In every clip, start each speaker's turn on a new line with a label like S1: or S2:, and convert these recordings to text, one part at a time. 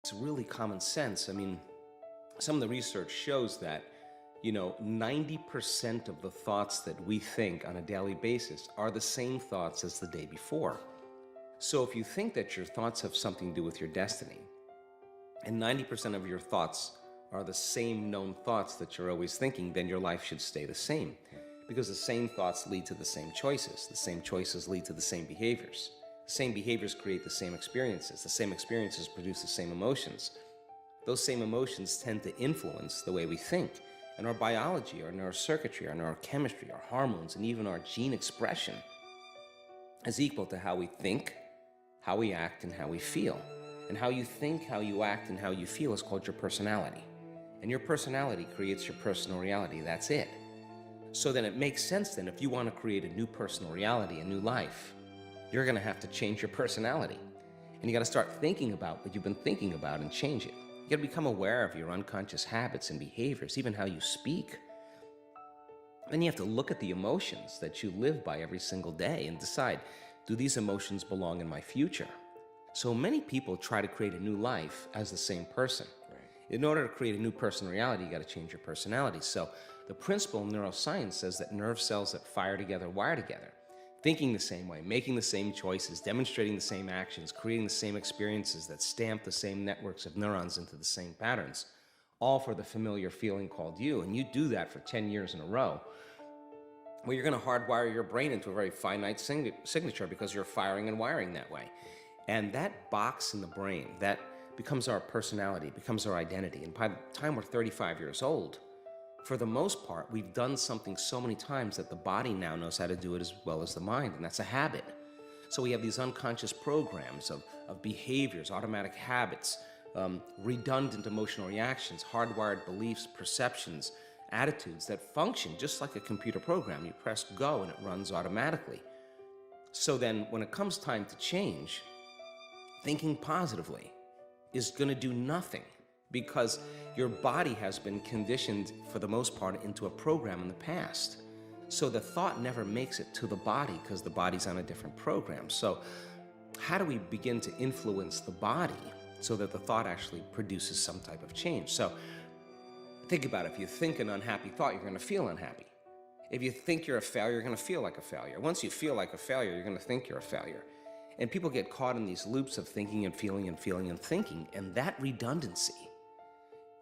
S1: It's really common sense. I mean, some of the research shows that, 90% of the thoughts that we think on a daily basis are the same thoughts as the day before. So if you think that your thoughts have something to do with your destiny, and 90% of your thoughts are the same known thoughts that you're always thinking, then your life should stay the same. Because the same thoughts lead to the same choices. The same choices lead to the same behaviors. The same behaviors create the same experiences. The same experiences produce the same emotions. Those same emotions tend to influence the way we think. And our biology, our neurocircuitry, our neurochemistry, our hormones, and even our gene expression is equal to how we think, how we act, and how we feel. And how you think, how you act, and how you feel is called your personality. And your personality creates your personal reality. That's it. So then it makes sense then, if you want to create a new personal reality, a new life, you're going to have to change your personality. And you got to start thinking about what you've been thinking about and change it. You got to become aware of your unconscious habits and behaviors, even how you speak. Then you have to look at the emotions that you live by every single day and decide, do these emotions belong in my future? So many people try to create a new life as the same person. In order to create a new personal reality, you got to change your personality. So the principle in neuroscience says that nerve cells that fire together wire together. Thinking the same way, making the same choices, demonstrating the same actions, creating the same experiences that stamp the same networks of neurons into the same patterns, all for the familiar feeling called you. And you do that for 10 years in a row. Well, you're going to hardwire your brain into a very finite signature because you're firing and wiring that way. And that box in the brain, that becomes our personality, becomes our identity. And by the time we're 35 years old, for the most part, we've done something so many times that the body now knows how to do it as well as the mind, and that's a habit. So we have these unconscious programs of behaviors, automatic habits, redundant emotional reactions, hardwired beliefs, perceptions, attitudes that function just like a computer program. You press go and it runs automatically. So then when it comes time to change, thinking positively is going to do nothing because your body has been conditioned for the most part into a program in the past. So the thought never makes it to the body because the body's on a different program. So how do we begin to influence the body so that the thought actually produces some type of change? So think about it. If you think an unhappy thought, you're going to feel unhappy. If you think you're a failure, you're going to feel like a failure. Once you feel like a failure, you're going to think you're a failure. And people get caught in these loops of thinking and feeling and feeling and thinking, and that redundancy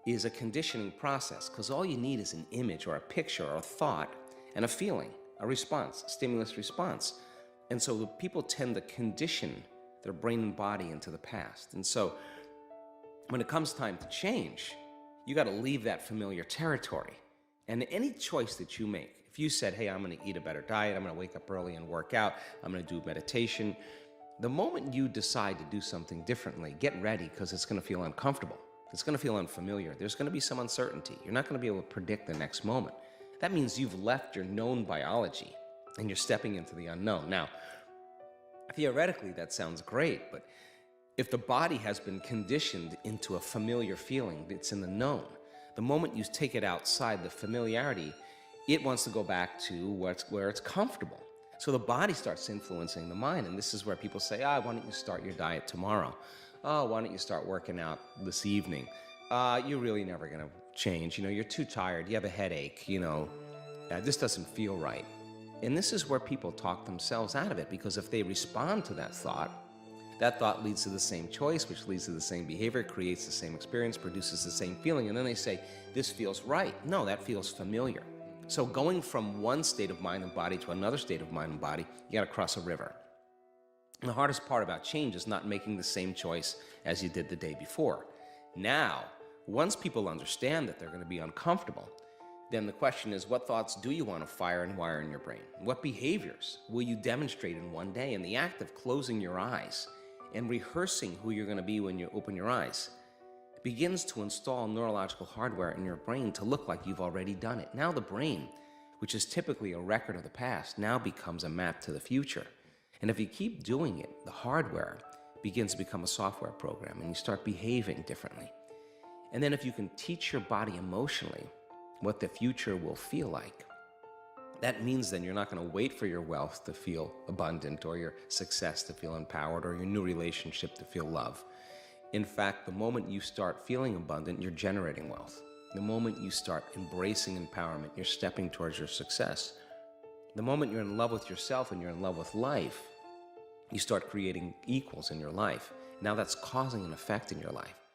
S1: is a conditioning process because all you need is an image or a picture or a thought and a feeling, a response, a stimulus response. And so the people tend to condition their brain and body into the past. And so when it comes time to change, you got to leave that familiar territory. And any choice that you make, if you said, hey, I'm going to eat a better diet, I'm going to wake up early and work out, I'm going to do meditation, the moment you decide to do something differently, get ready because it's going to feel uncomfortable. It's going to feel unfamiliar. There's going to be some uncertainty. You're not going to be able to predict the next moment. That means you've left your known biology and you're stepping into the unknown. Now, theoretically, that sounds great, but if the body has been conditioned into a familiar feeling that's in the known, the moment you take it outside the familiarity, it wants to go back to where it's comfortable. So the body starts influencing the mind, and this is where people say, why don't you start your diet tomorrow? Oh, why don't you start working out this evening? You're really never going to change. You're too tired. You have a headache. This doesn't feel right. And this is where people talk themselves out of it, because if they respond to that thought leads to the same choice, which leads to the same behavior, creates the same experience, produces the same feeling, and then they say, this feels right. No, that feels familiar. So going from one state of mind and body to another state of mind and body, you got to cross a river. And the hardest part about change is not making the same choice as you did the day before. Now, once people understand that they're going to be uncomfortable, then the question is, what thoughts do you want to fire and wire in your brain? What behaviors will you demonstrate in one day? And the act of closing your eyes and rehearsing who you're going to be when you open your eyes begins to install neurological hardware in your brain to look like you've already done it. Now the brain, which is typically a record of the past, now becomes a map to the future. And if you keep doing it, the hardware begins to become a software program and you start behaving differently. And then if you can teach your body emotionally what the future will feel like, that means then you're not going to wait for your wealth to feel abundant or your success to feel empowered or your new relationship to feel love. In fact, the moment you start feeling abundant, you're generating wealth. The moment you start embracing empowerment, you're stepping towards your success. The moment you're in love with yourself and you're in love with life, you start creating equals in your life. Now that's causing an effect in your life.